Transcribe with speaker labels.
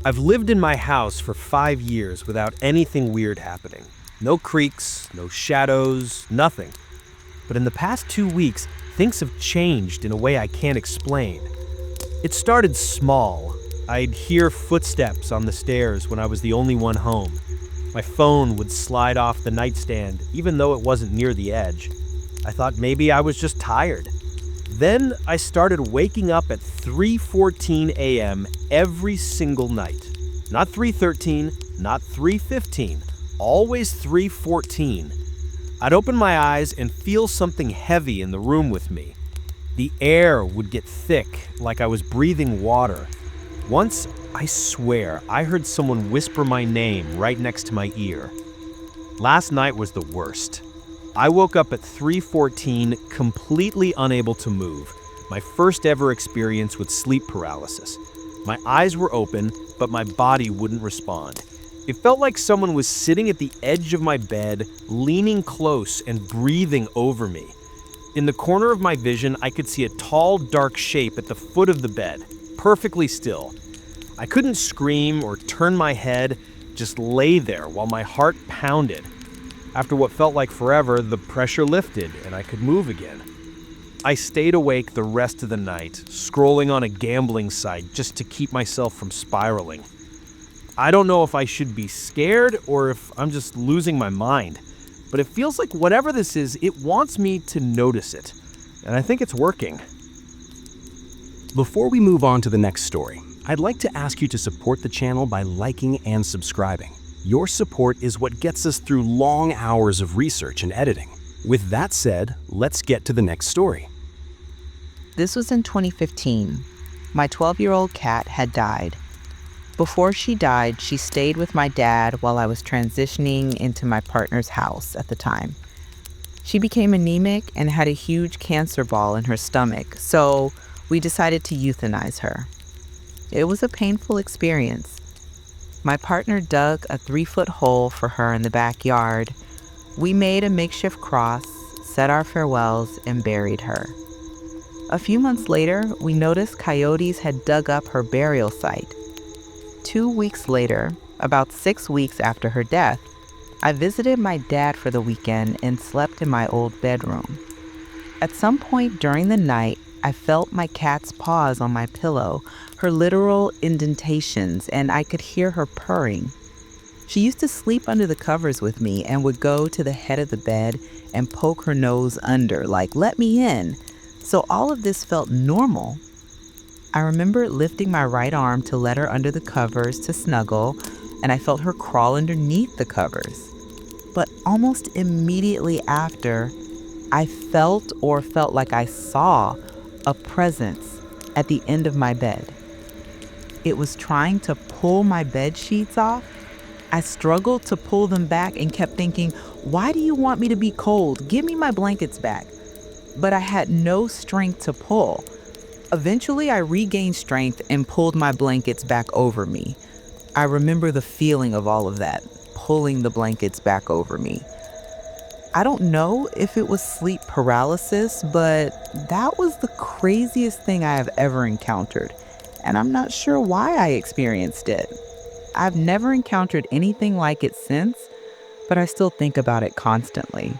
Speaker 1: I've lived in my house for 5 years without anything weird happening. No creaks, no shadows, nothing. But in the past 2 weeks, things have changed in a way I can't explain. It started small. I'd hear footsteps on the stairs when I was the only one home. My phone would slide off the nightstand, even though it wasn't near the edge. I thought maybe I was just tired. Then I started waking up at 3:14 a.m. every single night. Not 3:13, not 3:15, always 3:14. I'd open my eyes and feel something heavy in the room with me. The air would get thick, like I was breathing water. Once, I swear, I heard someone whisper my name right next to my ear. Last night was the worst. I woke up at 3:14, completely unable to move. My first ever experience with sleep paralysis. My eyes were open, but my body wouldn't respond. It felt like someone was sitting at the edge of my bed, leaning close and breathing over me. In the corner of my vision, I could see a tall, dark shape at the foot of the bed, perfectly still. I couldn't scream or turn my head, just lay there while my heart pounded. After what felt like forever, the pressure lifted and I could move again. I stayed awake the rest of the night, scrolling on a gambling site just to keep myself from spiraling. I don't know if I should be scared or if I'm just losing my mind, but it feels like whatever this is, it wants me to notice it, and I think it's working.
Speaker 2: Before we move on to the next story, I'd like to ask you to support the channel by liking and subscribing. Your support is what gets us through long hours of research and editing. With that said, let's get to the next story.
Speaker 3: This was in 2015. My 12-year-old cat had died. Before she died, she stayed with my dad while I was transitioning into my partner's house at the time. She became anemic and had a huge cancer ball in her stomach, so we decided to euthanize her. It was a painful experience. My partner dug a 3-foot hole for her in the backyard. We made a makeshift cross, said our farewells, and buried her. A few months later, we noticed coyotes had dug up her burial site. 2 weeks later, about 6 weeks after her death, I visited my dad for the weekend and slept in my old bedroom. At some point during the night, I felt my cat's paws on my pillow, her literal indentations, and I could hear her purring. She used to sleep under the covers with me and would go to the head of the bed and poke her nose under, like, "Let me in." So all of this felt normal. I remember lifting my right arm to let her under the covers to snuggle, and I felt her crawl underneath the covers. But almost immediately after, I felt like I saw a presence at the end of my bed. It was trying to pull my bed sheets off. I struggled to pull them back and kept thinking, "Why do you want me to be cold? Give me my blankets back." But I had no strength to pull. Eventually, I regained strength and pulled my blankets back over me. I remember the feeling of all of that, pulling the blankets back over me. I don't know if it was sleep paralysis, but that was the craziest thing I have ever encountered, and I'm not sure why I experienced it. I've never encountered anything like it since, but I still think about it constantly.